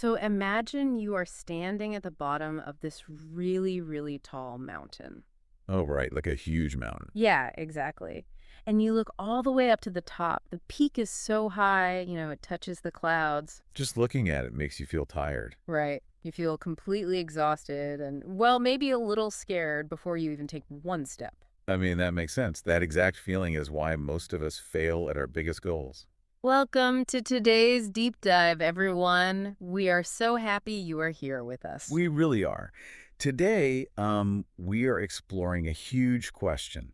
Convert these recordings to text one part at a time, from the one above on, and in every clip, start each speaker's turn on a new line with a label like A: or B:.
A: So imagine you are standing at the bottom of this really, really tall mountain.
B: Oh, right, like a huge mountain.
A: Yeah, exactly. And you look all the way up to the top. The peak is so high, it touches the clouds.
B: Just looking at it makes you feel tired.
A: Right. You feel completely exhausted and, well, maybe a little scared before you even take one step.
B: I mean, that makes sense. That exact feeling is why most of us fail at our biggest goals.
A: Welcome to today's deep dive, everyone. We are so happy you are here with us.
B: We really are. Today, we are exploring a huge question.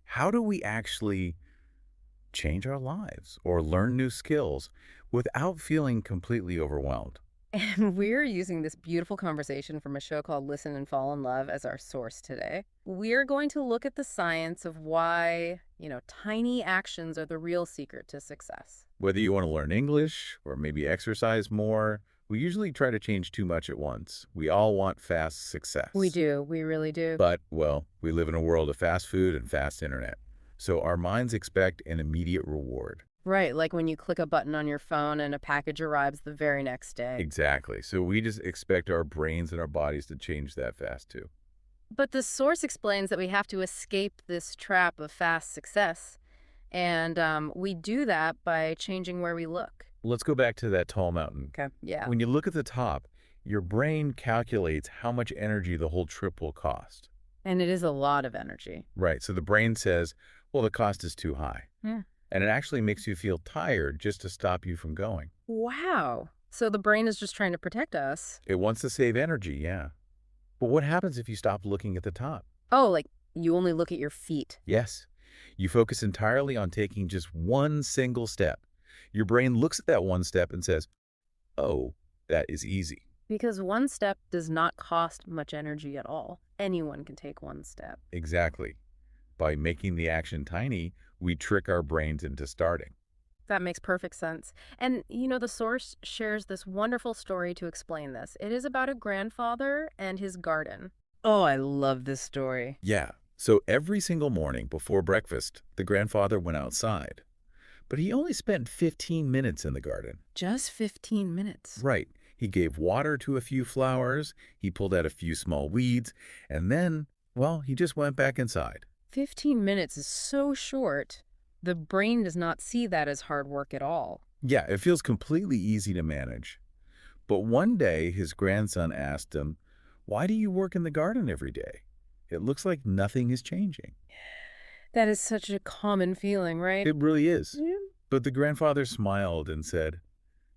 B: How do we actually change our lives or learn new skills without feeling completely overwhelmed?
A: And we're using this beautiful conversation from a show called Listen and Fall in Love as our source today. We're going to look at the science of why, tiny actions are the real secret to success.
B: Whether you want to learn English or maybe exercise more, we usually try to change too much at once. We all want fast
A: We
B: success.
A: do. We really do.
B: But, well, we live in a world of fast food and fast internet. So our minds expect an immediate reward.
A: Right, like when you click a button on your phone and a package arrives the very next day.
B: Exactly. So we just expect our brains and our bodies to change that fast too.
A: But the source explains that we have to escape this trap of fast success. And we do that by changing where we look.
B: Let's go back to that tall mountain.
A: Okay. Yeah.
B: When you look at the top, your brain calculates how much energy the whole trip will cost.
A: And it is a lot of energy.
B: Right. So the brain says, well, the cost is too high.
A: Yeah.
B: And it actually makes you feel tired just to stop you from going.
A: Wow. So the brain is just trying to protect us.
B: It wants to save energy, yeah. But what happens if you stop looking at the top?
A: Oh, like you only look at your feet.
B: Yes. You focus entirely on taking just one single step. Your brain looks at that one step and says, oh, that is easy.
A: Because one step does not cost much energy at all. Anyone can take one step.
B: Exactly. By making the action tiny, we trick our brains into starting.
A: That makes perfect sense. And, the source shares this wonderful story to explain this. It is about a grandfather and his garden. Oh, I love this story.
B: Yeah. So every single morning before breakfast, the grandfather went outside. But he only spent 15 minutes in the garden.
A: Just 15 minutes.
B: Right. He gave water to a few flowers, he pulled out a few small weeds, and then, well, he just went back inside.
A: 15 minutes is so short. The brain does not see that as hard work at all.
B: Yeah, it feels completely easy to manage. But one day, his grandson asked him, why do you work in the garden every day? It looks like nothing is changing.
A: That is such a common feeling, right?
B: It really is.
A: Yeah.
B: But the grandfather smiled and said,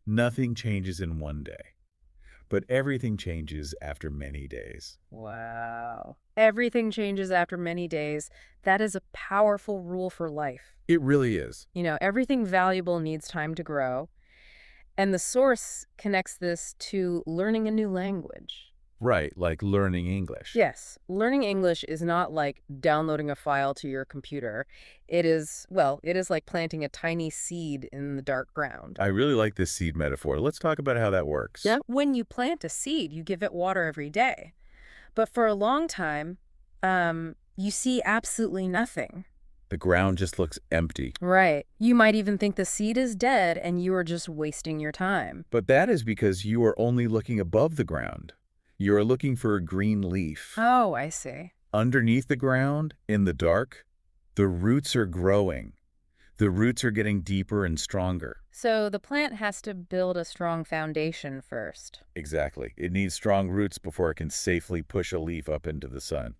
B: nothing changes in one day, but everything changes after many days.
A: Wow. Everything changes after many days. That is a powerful rule for life.
B: It really is.
A: Everything valuable needs time to grow. And the source connects this to learning a new language.
B: Right, like learning English.
A: Yes, learning English is not like downloading a file to your computer. It is like planting a tiny seed in the dark ground.
B: I really like this seed metaphor. Let's talk about how that works.
A: Yeah. When you plant a seed, you give it water every day. But for a long time, you see absolutely nothing.
B: The ground just looks empty.
A: Right. You might even think the seed is dead and you are just wasting your time.
B: But that is because you are only looking above the ground. You are looking for a green leaf.
A: Oh, I see.
B: Underneath the ground, in the dark, the roots are growing. The roots are getting deeper and stronger.
A: So the plant has to build a strong foundation first.
B: Exactly. It needs strong roots before it can safely push a leaf up into the sun.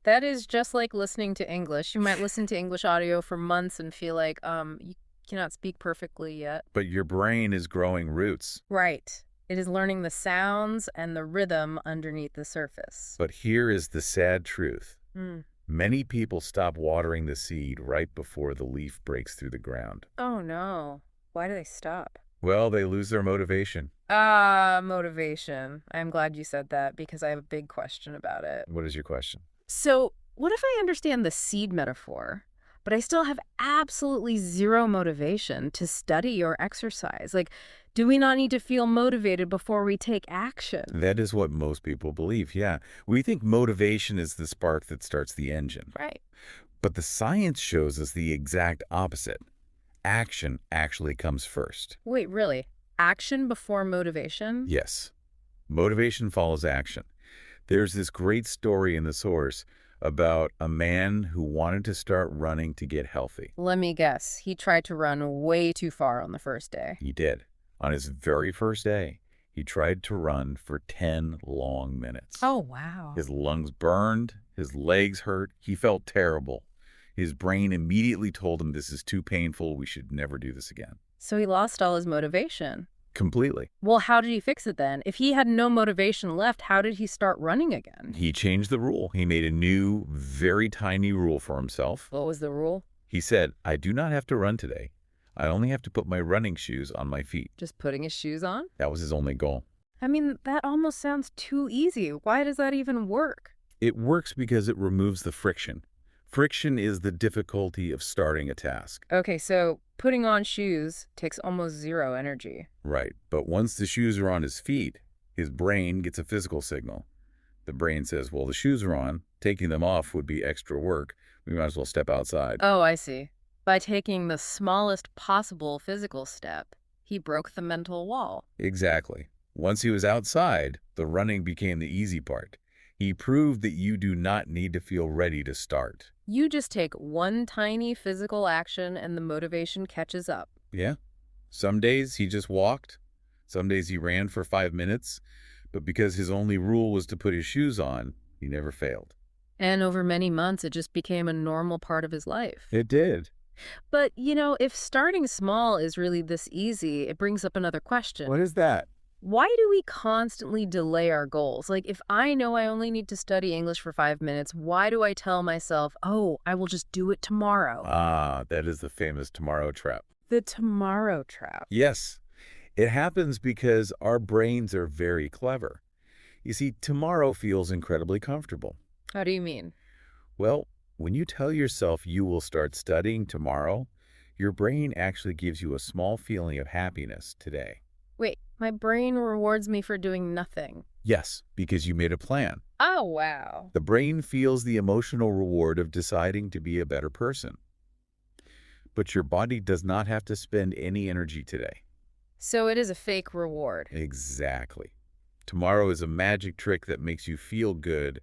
A: That is just like listening to English. You might listen to English audio for months and feel like you cannot speak perfectly yet.
B: But your brain is growing roots.
A: Right. It is learning the sounds and the rhythm underneath the surface.
B: But here is the sad truth.
A: Mm.
B: Many people stop watering the seed right before the leaf breaks through the ground.
A: Oh, no. Why do they stop?
B: Well, they lose their motivation.
A: Motivation. I'm glad you said that because I have a big question about it.
B: What is your question?
A: So, what if I understand the seed metaphor, but I still have absolutely zero motivation to study or exercise? Like, do we not need to feel motivated before we take action?
B: That is what most people believe, yeah. We think motivation is the spark that starts the engine.
A: Right.
B: But the science shows us the exact opposite. Action actually comes first.
A: Wait, really? Action before motivation?
B: Yes, motivation follows action. There's this great story in the source about a man who wanted to start running to get healthy.
A: Let me guess. He tried to run way too far on the first day.
B: He did. On his very first day, he tried to run for 10 long minutes.
A: Oh, wow.
B: His lungs burned, his legs hurt, he felt terrible. His brain immediately told him, this is too painful, we should never do this again.
A: So he lost all his motivation.
B: Completely.
A: Well, how did he fix it then? If he had no motivation left, how did he start running again?
B: He changed the rule. He made a new, very tiny rule for himself.
A: What was the rule?
B: He said, I do not have to run today. I only have to put my running shoes on my feet.
A: Just putting his shoes on?
B: That was his only goal.
A: I mean, that almost sounds too easy. Why does that even work?
B: It works because it removes the friction. Friction is the difficulty of starting a task.
A: Okay, so putting on shoes takes almost zero energy.
B: Right, but once the shoes are on his feet, his brain gets a physical signal. The brain says, well, the shoes are on. Taking them off would be extra work. We might as well step outside.
A: Oh, I see. By taking the smallest possible physical step, he broke the mental wall.
B: Exactly. Once he was outside, the running became the easy part. He proved that you do not need to feel ready to start.
A: You just take one tiny physical action and the motivation catches up.
B: Yeah. Some days he just walked. Some days he ran for 5 minutes. But because his only rule was to put his shoes on, he never failed.
A: And over many months, it just became a normal part of his life.
B: It did.
A: But, if starting small is really this easy, it brings up another question.
B: What is that?
A: Why do we constantly delay our goals? Like, if I know I only need to study English for 5 minutes, why do I tell myself, oh, I will just do it tomorrow?
B: Ah, that is the famous tomorrow trap.
A: The tomorrow trap.
B: Yes. It happens because our brains are very clever. You see, tomorrow feels incredibly comfortable.
A: How do you mean?
B: Well, when you tell yourself you will start studying tomorrow, your brain actually gives you a small feeling of happiness today.
A: Wait, my brain rewards me for doing nothing.
B: Yes, because you made a plan.
A: Oh, wow.
B: The brain feels the emotional reward of deciding to be a better person. But your body does not have to spend any energy today.
A: So it is a fake reward.
B: Exactly. Tomorrow is a magic trick that makes you feel good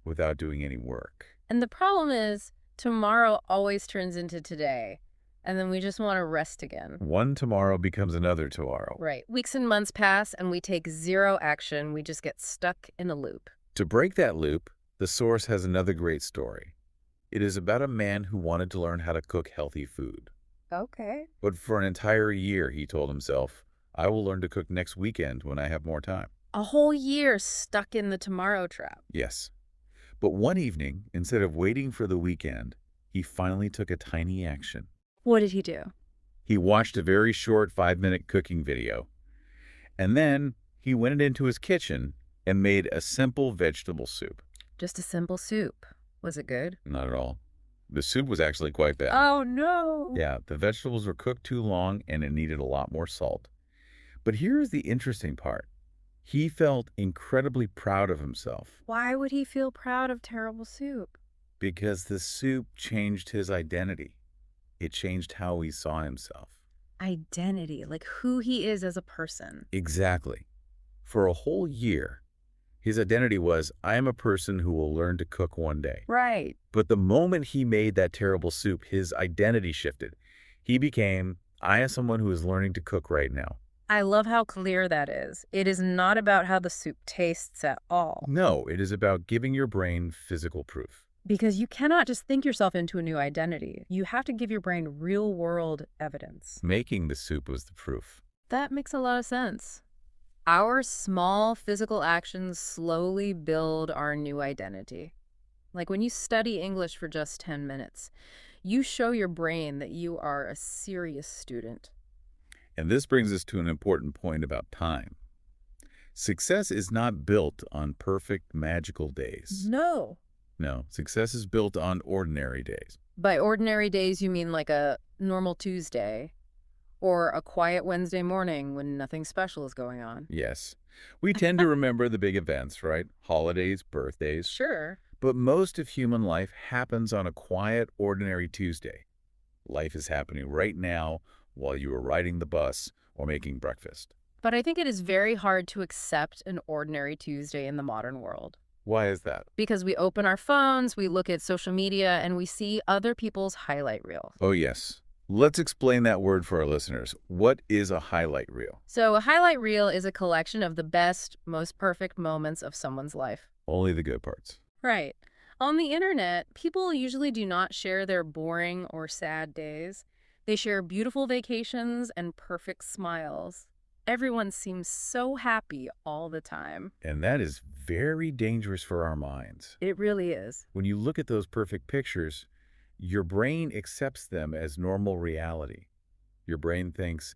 B: without doing any work.
A: And the problem is, tomorrow always turns into today. And then we just want to rest again.
B: One tomorrow becomes another tomorrow.
A: Right. Weeks and months pass and we take zero action. We just get stuck in a loop.
B: To break that loop, the source has another great story. It is about a man who wanted to learn how to cook healthy food.
A: Okay.
B: But for an entire year, he told himself, I will learn to cook next weekend when I have more time.
A: A whole year stuck in the tomorrow trap.
B: Yes. But one evening, instead of waiting for the weekend, he finally took a tiny action.
A: What did he do?
B: He watched a very short 5-minute cooking video. And then he went into his kitchen and made a simple vegetable soup.
A: Just a simple soup. Was it good?
B: Not at all. The soup was actually quite bad.
A: Oh, no.
B: Yeah, the vegetables were cooked too long and it needed a lot more salt. But here's the interesting part. He felt incredibly proud of himself
A: Why would he feel proud of terrible soup?
B: because the soup changed his identity. It changed how he saw himself.
A: Identity, like who he is as a person.
B: Exactly. For a whole year, his identity was, I am a person who will learn to cook one day.
A: Right.
B: But the moment he made that terrible soup, his identity shifted. He became, I am someone who is learning to cook right now.
A: I love how clear that is. It is not about how the soup tastes at all.
B: No, it is about giving your brain physical proof.
A: Because you cannot just think yourself into a new identity. You have to give your brain real-world evidence.
B: Making the soup was the proof.
A: That makes a lot of sense. Our small physical actions slowly build our new identity. Like when you study English for just 10 minutes, you show your brain that you are a serious student.
B: And this brings us to an important point about time. Success is not built on perfect, magical days.
A: No.
B: No, success is built on ordinary days.
A: By ordinary days, you mean like a normal Tuesday or a quiet Wednesday morning when nothing special is going on.
B: Yes. We tend to remember the big events, right? Holidays, birthdays.
A: Sure.
B: But most of human life happens on a quiet, ordinary Tuesday. Life is happening right now while you are riding the bus or making breakfast.
A: But I think it is very hard to accept an ordinary Tuesday in the modern world.
B: Why is that?
A: Because we open our phones, we look at social media, and we see other people's highlight reels.
B: Oh, yes. Let's explain that word for our listeners. What is a highlight reel?
A: So a highlight reel is a collection of the best, most perfect moments of someone's life.
B: Only the good parts.
A: Right. On the internet, people usually do not share their boring or sad days. They share beautiful vacations and perfect smiles. Everyone seems so happy all the time.
B: And that is very dangerous for our minds.
A: It really is.
B: When you look at those perfect pictures, your brain accepts them as normal reality. Your brain thinks,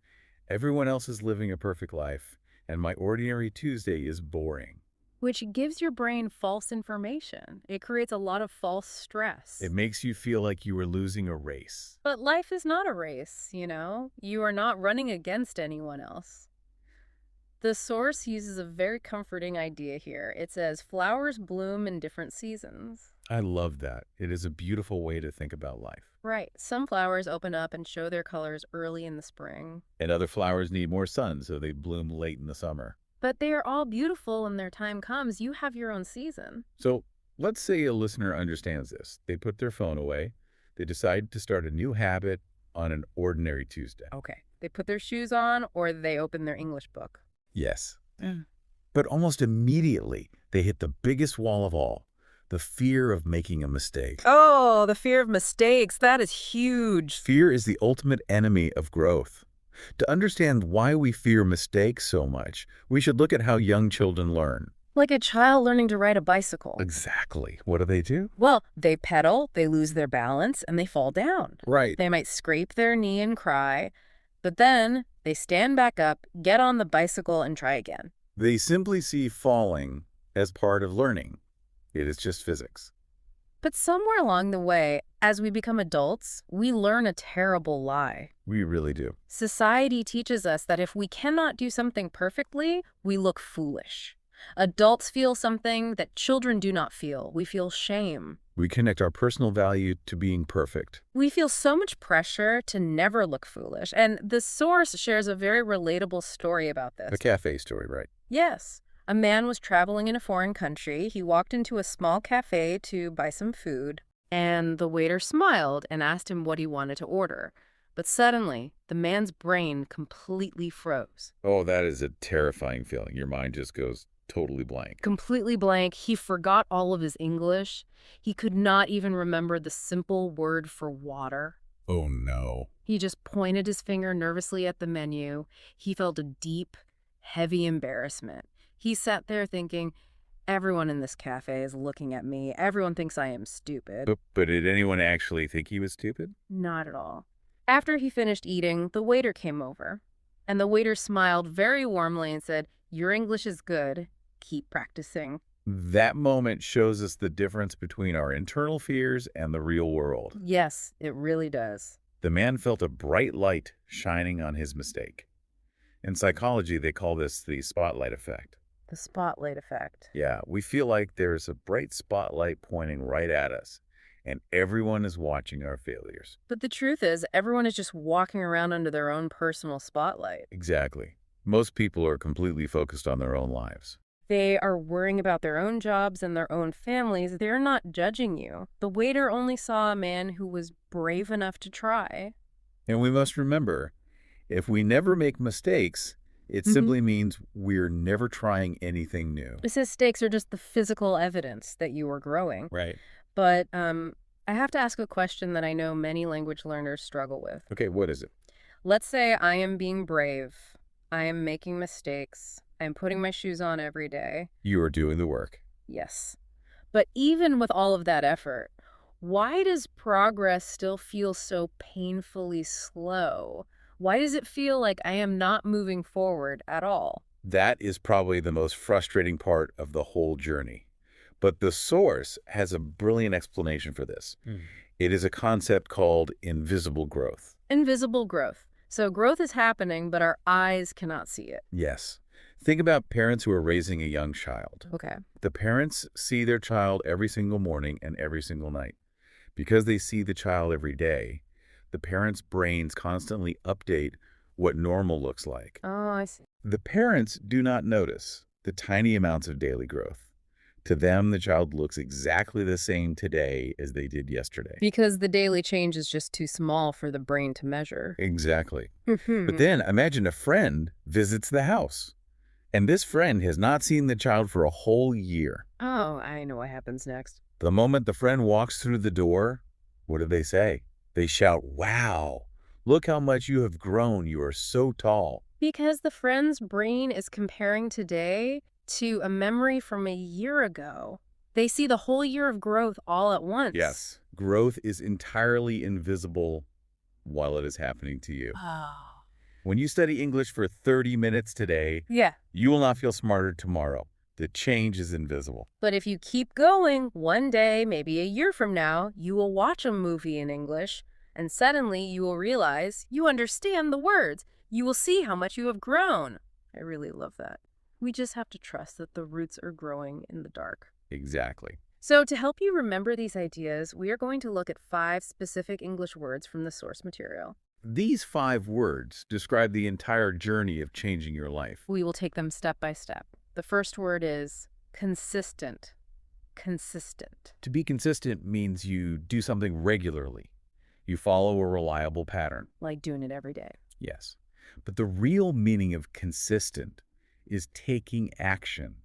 B: everyone else is living a perfect life, and my ordinary Tuesday is boring.
A: Which gives your brain false information. It creates a lot of false stress.
B: It makes you feel like you are losing a race.
A: But life is not a race, you know? You are not running against anyone else. The source uses a very comforting idea here. It says, flowers bloom in different seasons.
B: I love that. It is a beautiful way to think about life.
A: Right. Some flowers open up and show their colors early in the spring.
B: And other flowers need more sun, so they bloom late in the summer.
A: But they are all beautiful when their time comes. You have your own season.
B: So let's say a listener understands this. They put their phone away. They decide to start a new habit on an ordinary Tuesday.
A: Okay. They put their shoes on or they open their English book.
B: Yes. But almost immediately, they hit the biggest wall of all, the fear of making a mistake.
A: Oh, the fear of mistakes. That is huge.
B: Fear is the ultimate enemy of growth. To understand why we fear mistakes so much, we should look at how young children learn.
A: Like a child learning to ride a bicycle.
B: Exactly. What do?
A: Well, they pedal, they lose their balance, and they fall down.
B: Right.
A: They might scrape their knee and cry, but then they stand back up, get on the bicycle, and try again.
B: They simply see falling as part of learning. It is just physics.
A: But somewhere along the way, as we become adults, we learn a terrible lie.
B: We really do.
A: Society teaches us that if we cannot do something perfectly, we look foolish. Adults feel something that children do not feel. We feel shame.
B: We connect our personal value to being perfect.
A: We feel so much pressure to never look foolish. And the source shares a very relatable story about this.
B: A cafe story, right?
A: Yes. A man was traveling in a foreign country. He walked into a small cafe to buy some food, and the waiter smiled and asked him what he wanted to order. But suddenly, the man's brain completely froze.
B: Oh, that is a terrifying feeling. Your mind just goes totally blank.
A: Completely blank. He forgot all of his English. He could not even remember the simple word for water.
B: Oh, no.
A: He just pointed his finger nervously at the menu. He felt a deep, heavy embarrassment. He sat there thinking, everyone in this cafe is looking at me. Everyone thinks I am stupid.
B: But did anyone actually think he was stupid?
A: Not at all. After he finished eating, the waiter came over. And the waiter smiled very warmly and said, "Your English is good. Keep practicing."
B: That moment shows us the difference between our internal fears and the real world.
A: Yes, it really does.
B: The man felt a bright light shining on his mistake. In psychology, they call this the spotlight effect.
A: The spotlight effect.
B: Yeah, we feel like there's a bright spotlight pointing right at us, and everyone is watching our failures.
A: But the truth is, everyone is just walking around under their own personal spotlight.
B: Exactly. Most people are completely focused on their own lives.
A: They are worrying about their own jobs and their own families. They're not judging you. The waiter only saw a man who was brave enough to try.
B: And we must remember, if we never make mistakes, it simply means we're never trying anything new.
A: The mistakes are just the physical evidence that you are growing.
B: Right.
A: But I have to ask a question that I know many language learners struggle with.
B: Okay, what is it?
A: Let's say I am being brave. I am making mistakes. I'm putting my shoes on every day.
B: You are doing the work.
A: Yes. But even with all of that effort, why does progress still feel so painfully slow? Why does it feel like I am not moving forward at all?
B: That is probably the most frustrating part of the whole journey. But the source has a brilliant explanation for this. It is a concept called invisible growth.
A: Invisible growth. So growth is happening, but our eyes cannot see it.
B: Yes. Think about parents who are raising a young child.
A: Okay.
B: The parents see their child every single morning and every single night. Because they see the child every day, the parents' brains constantly update what normal looks like.
A: Oh, I see.
B: The parents do not notice the tiny amounts of daily growth. To them, the child looks exactly the same today as they did yesterday.
A: Because the daily change is just too small for the brain to measure.
B: Exactly. But
A: Hmm.
B: then imagine a friend visits the house, and this friend has not seen the child for a whole year.
A: Oh, I know what happens next.
B: The moment the friend walks through the door, what do they say? They shout, "Wow, look how much you have grown. You are so tall."
A: Because the friend's brain is comparing today to a memory from a year ago. They see the whole year of growth all at once.
B: Yes, growth is entirely invisible while it is happening to you.
A: Oh.
B: When you study English for 30 minutes today,
A: Yeah.
B: you will not feel smarter tomorrow. The change is invisible.
A: But if you keep going, one day, maybe a year from now, you will watch a movie in English, and suddenly you will realize you understand the words. You will see how much you have grown. I really love that. We just have to trust that the roots are growing in the dark.
B: Exactly.
A: So, to help you remember these ideas, we are going to look at 5 specific English words from the source material.
B: These 5 words describe the entire journey of changing your life.
A: We will take them step by step. The first word is consistent. Consistent.
B: To be consistent means you do something regularly. You follow a reliable pattern.
A: Like doing it every day.
B: Yes. But the real meaning of consistent is taking action,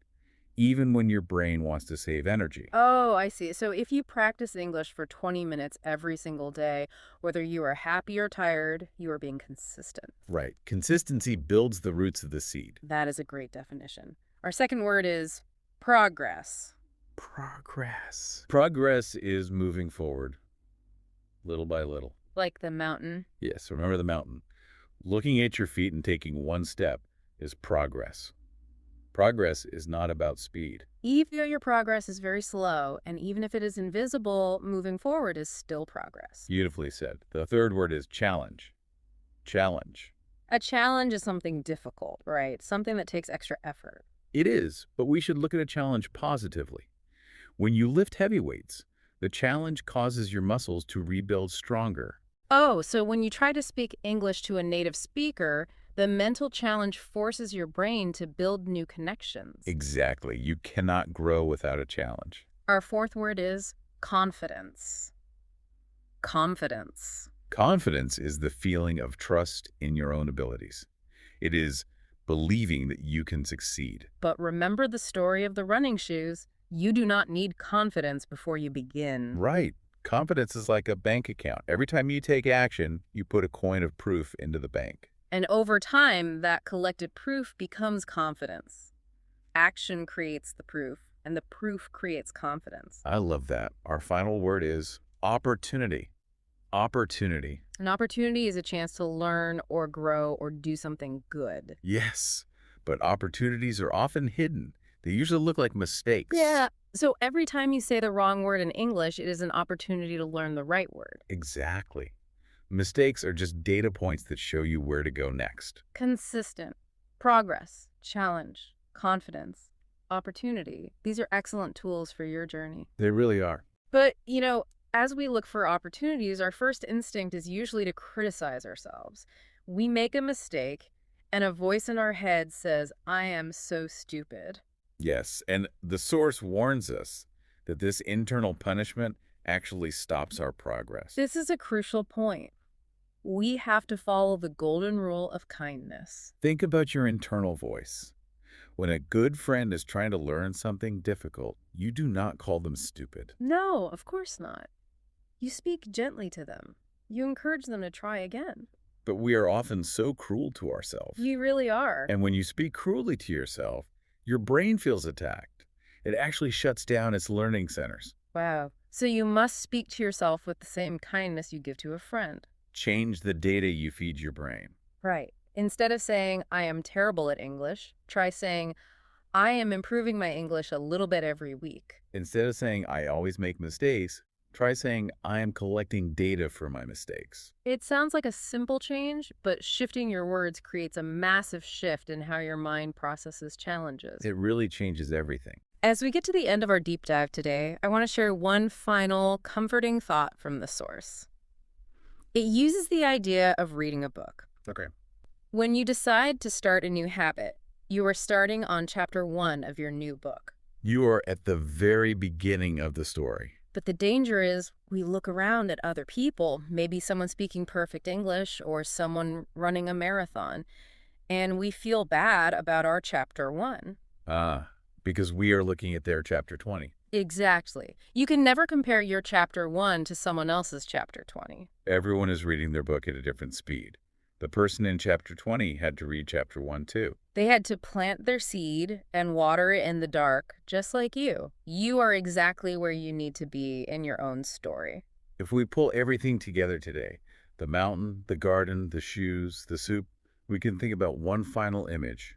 B: even when your brain wants to save energy.
A: Oh, I see. So if you practice English for 20 minutes every single day, whether you are happy or tired, you are being consistent.
B: Right. Consistency builds the roots of the seed.
A: That is a great definition. Our second word is progress.
B: Progress. Progress is moving forward, little by little.
A: Like the mountain.
B: Yes, remember the mountain. Looking at your feet and taking one step is progress. Progress is not about speed.
A: Even though your progress is very slow, and even if it is invisible, moving forward is still progress.
B: Beautifully said. The third word is challenge. Challenge.
A: A challenge is something difficult, right? Something that takes extra effort.
B: It is, but we should look at a challenge positively. When you lift heavy weights, the challenge causes your muscles to rebuild stronger.
A: Oh, so when you try to speak English to a native speaker, the mental challenge forces your brain to build new connections.
B: Exactly. You cannot grow without a challenge.
A: Our fourth word is confidence. Confidence.
B: Confidence is the feeling of trust in your own abilities. It is believing that you can succeed.
A: But remember the story of the running shoes. You do not need confidence before you begin.
B: Right. Confidence is like a bank account. Every time you take action, you put a coin of proof into the bank.
A: And over time, that collected proof becomes confidence. Action creates the proof, and the proof creates confidence.
B: I love that. Our final word is opportunity. Opportunity.
A: An opportunity is a chance to learn or grow or do something good.
B: Yes, but opportunities are often hidden. They usually look like mistakes.
A: Yeah. So every time you say the wrong word in English, it is an opportunity to learn the right word.
B: Exactly. Mistakes are just data points that show you where to go next.
A: Consistent. Progress. Challenge. Confidence. Opportunity. These are excellent tools for your journey.
B: They really are.
A: But, as we look for opportunities, our first instinct is usually to criticize ourselves. We make a mistake, and a voice in our head says, I am so stupid.
B: Yes, and the source warns us that this internal punishment actually stops our progress.
A: This is a crucial point. We have to follow the golden rule of kindness.
B: Think about your internal voice. When a good friend is trying to learn something difficult, you do not call them stupid.
A: No, of course not. You speak gently to them. You encourage them to try again.
B: But we are often so cruel to ourselves.
A: You really are.
B: And when you speak cruelly to yourself, your brain feels attacked. It actually shuts down its learning centers.
A: Wow. So you must speak to yourself with the same kindness you give to a friend.
B: Change the data you feed your brain.
A: Right. Instead of saying, I am terrible at English, try saying, I am improving my English a little bit every week.
B: Instead of saying, I always make mistakes, try saying, I am collecting data for my mistakes.
A: It sounds like a simple change, but shifting your words creates a massive shift in how your mind processes challenges.
B: It really changes everything.
A: As we get to the end of our deep dive today, I want to share one final comforting thought from the source. It uses the idea of reading a book.
B: Okay.
A: When you decide to start a new habit, you are starting on chapter 1 of your new book.
B: You are at the very beginning of the story.
A: But the danger is we look around at other people, maybe someone speaking perfect English or someone running a marathon, and we feel bad about our chapter 1.
B: Ah, because we are looking at their chapter 20.
A: Exactly. You can never compare your chapter 1 to someone else's chapter 20.
B: Everyone is reading their book at a different speed. The person in chapter 20 had to read chapter 1 too.
A: They had to plant their seed and water it in the dark, just like you. You are exactly where you need to be in your own story.
B: If we pull everything together today, the mountain, the garden, the shoes, the soup, we can think about one final image.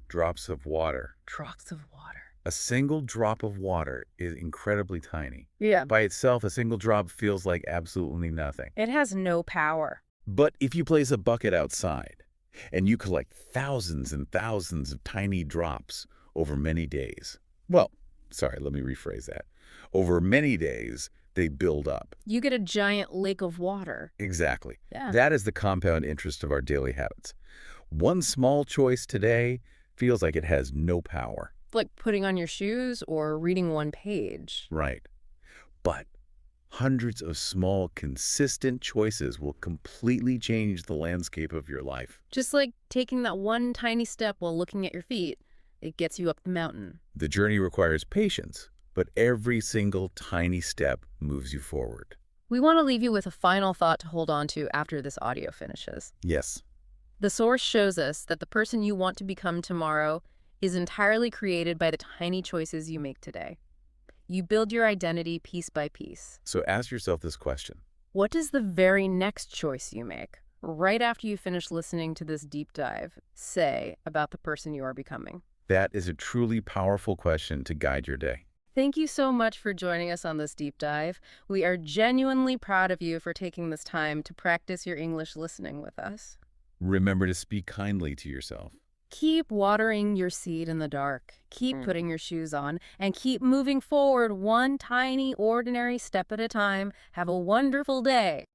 B: Drops of water.
A: Drops of water.
B: A single drop of water is incredibly tiny.
A: Yeah.
B: By itself, a single drop feels like absolutely nothing.
A: It has no power.
B: But if you place a bucket outside and you collect thousands and thousands of tiny drops over many days, well, sorry, let me rephrase that. Over many days, they build up.
A: You get a giant lake of water.
B: Exactly.
A: Yeah.
B: That is the compound interest of our daily habits. One small choice today feels like it has no power.
A: Like putting on your shoes or reading one page.
B: Right. But hundreds of small, consistent choices will completely change the landscape of your life.
A: Just like taking that one tiny step while looking at your feet, it gets you up the mountain.
B: The journey requires patience, but every single tiny step moves you forward.
A: We want to leave you with a final thought to hold on to after this audio finishes.
B: Yes.
A: The source shows us that the person you want to become tomorrow is entirely created by the tiny choices you make today. You build your identity piece by piece.
B: So ask yourself this question.
A: What does the very next choice you make, right after you finish listening to this deep dive, say about the person you are becoming?
B: That is a truly powerful question to guide your day.
A: Thank you so much for joining us on this deep dive. We are genuinely proud of you for taking this time to practice your English listening with us.
B: Remember to speak kindly to yourself.
A: Keep watering your seed in the dark. Keep putting your shoes on and keep moving forward one tiny, ordinary step at a time. Have a wonderful day.